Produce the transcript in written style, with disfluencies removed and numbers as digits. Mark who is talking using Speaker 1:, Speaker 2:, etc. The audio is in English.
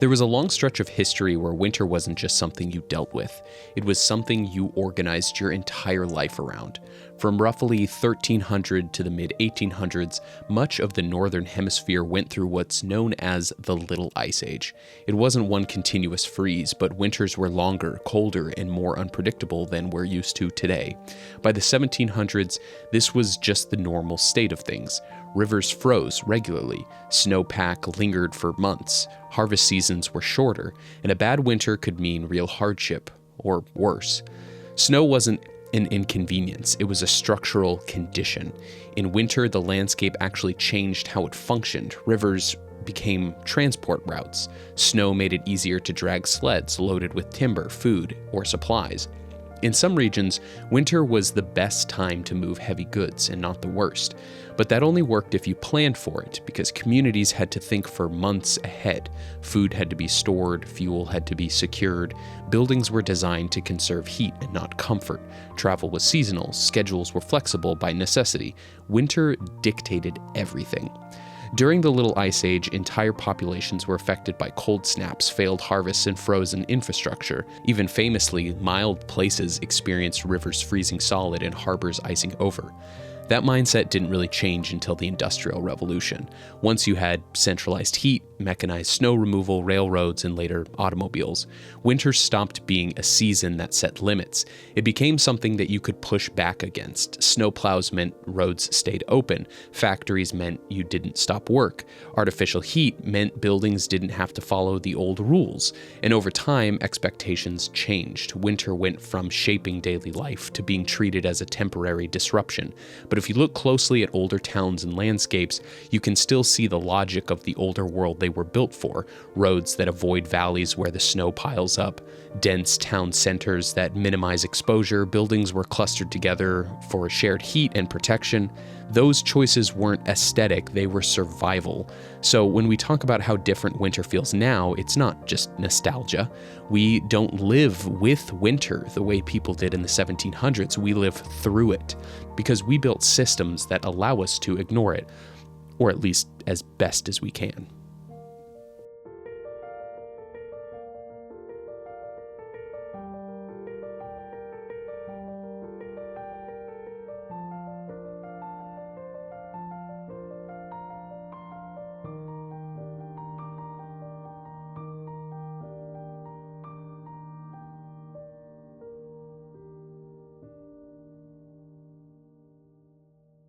Speaker 1: There was a long stretch of history where winter wasn't just something you dealt with, it was something you organized your entire life around. From roughly 1300 to the mid-1800s, much of the northern hemisphere went through what's known as the Little Ice Age. It wasn't one continuous freeze, but winters were longer, colder, and more unpredictable than we're used to today. By the 1700s, this was just the normal state of things. Rivers froze regularly, snowpack lingered for months, harvest seasons were shorter, and a bad winter could mean real hardship, or worse. Snow wasn't an inconvenience, it was a structural condition. In winter, the landscape actually changed how it functioned. Rivers became transport routes. Snow made it easier to drag sleds loaded with timber, food, or supplies. In some regions, winter was the best time to move heavy goods and not the worst. But that only worked if you planned for it, because communities had to think for months ahead. Food had to be stored, fuel had to be secured, buildings were designed to conserve heat and not comfort. Travel was seasonal, schedules were flexible by necessity. Winter dictated everything. During the Little Ice Age, entire populations were affected by cold snaps, failed harvests, and frozen infrastructure. Even famously, mild places experienced rivers freezing solid and harbors icing over. That mindset didn't really change until the Industrial Revolution. Once you had centralized heat, mechanized snow removal, railroads, and later automobiles, winter stopped being a season that set limits. It became something that you could push back against. Snowplows meant roads stayed open. Factories meant you didn't stop work. Artificial heat meant buildings didn't have to follow the old rules. And over time, expectations changed. Winter went from shaping daily life to being treated as a temporary disruption. But if you look closely at older towns and landscapes, you can still see the logic of the older world they were built for. Roads that avoid valleys where the snow piles up, dense town centers that minimize exposure, buildings were clustered together for shared heat and protection. Those choices weren't aesthetic, they were survival. So when we talk about how different winter feels now, it's not just nostalgia. We don't live with winter the way people did in the 1700s. We live through it because we built systems that allow us to ignore it, or at least as best as we can.